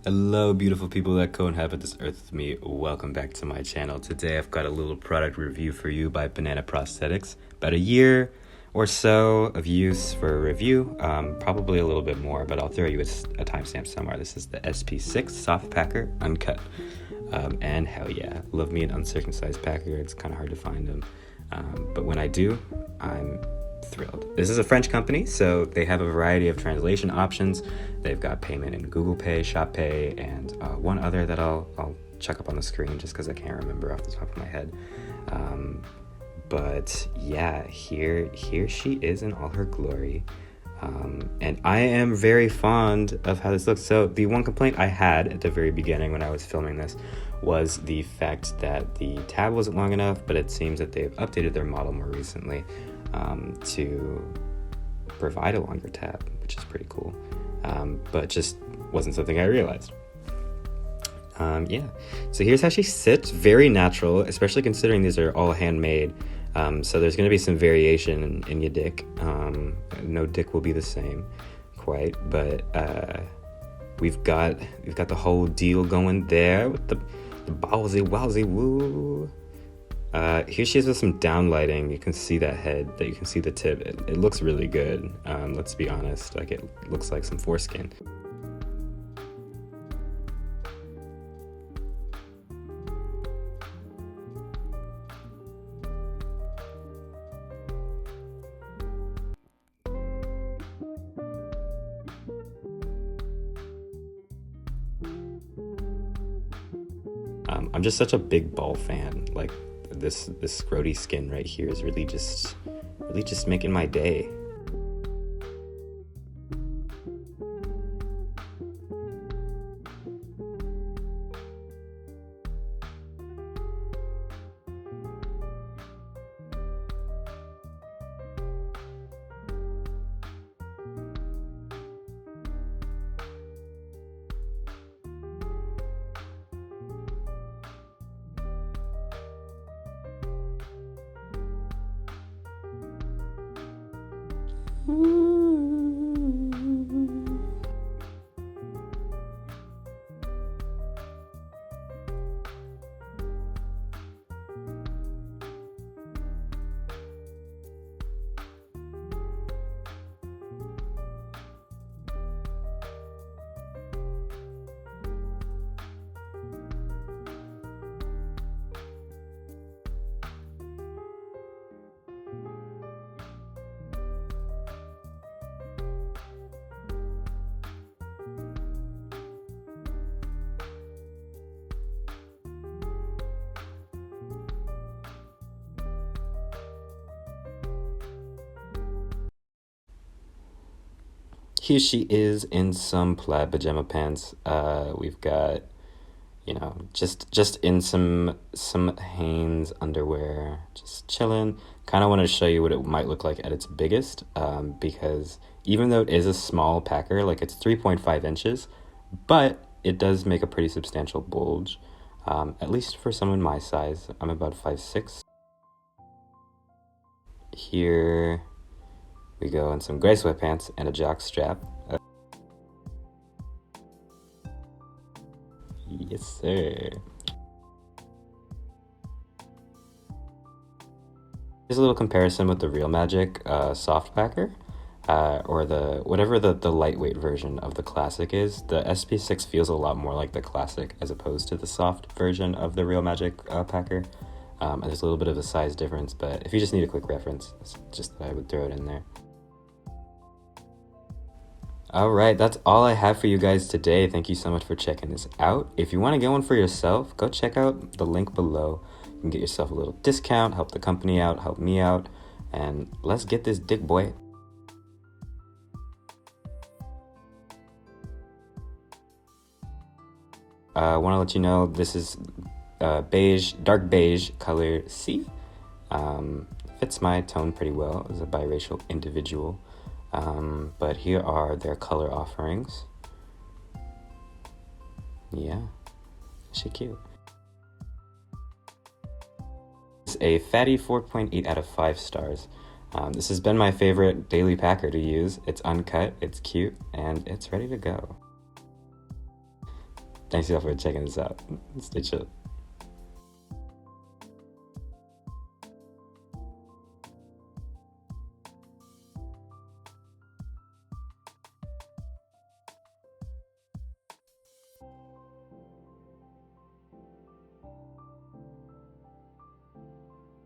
Hello beautiful people that co-inhabit this earth with me. Welcome back to my channel. Today I've got a little product review for you by Banana Prosthetics. About a year or so of use for a review, probably a little bit more, but I'll throw you a timestamp somewhere. This is the SP6 Soft Packer Uncut. And hell yeah, love me an uncircumcised packer. It's kind of hard to find them. But when I do, I'm thrilled. This is a French company, so they have a variety of translation options. They've got payment in Google Pay, Shop Pay, and one other that I'll chuck up on the screen just because I can't remember off the top of my head. But yeah, here she is in all her glory. And I am very fond of how this looks. So the one complaint I had at the very beginning when I was filming this was the fact that the tab wasn't long enough, but it seems that they've updated their model more recently to provide a longer tab, which is pretty cool, but just wasn't something I realized. Yeah, so here's how she sits. Very natural, especially considering these are all handmade. So there's going to be some variation in your dick. No dick will be the same quite, but we've got the whole deal going there with the ballsy wowsy woo. Here she is with some downlighting. You can see that head, that you can see the tip. It looks really good. Let's be honest, like it looks like some foreskin. I'm just such a big ball fan. Like this scroty skin right here is really just making my day. Here she is in some plaid pajama pants. We've got, just in some Hanes underwear, just chilling. Kind of want to show you what it might look like at its biggest, because even though it is a small packer, like it's 3.5 inches, but it does make a pretty substantial bulge, at least for someone my size. I'm about 5'6". Here we go in some gray sweatpants and a jock strap. Yes, sir. Here's a little comparison with the Real Magic soft packer, or whatever the lightweight version of the classic is. The SP6 feels a lot more like the classic as opposed to the soft version of the Real Magic packer. And there's a little bit of a size difference, but if you just need a quick reference, it's just that I would throw it in there. Alright, that's all I have for you guys today. Thank you so much for checking this out. If you want to get one for yourself, go check out the link below. You can get yourself a little discount, help the company out, help me out, and let's get this dick boy. I want to let you know this is dark beige color C. Fits my tone pretty well as a biracial individual. But here are their color offerings. Yeah, she cute. It's a fatty 4.8 out of 5 stars. This has been my favorite daily packer to use. It's uncut, it's cute, and it's ready to go. Thanks y'all for checking this out. Stay chill.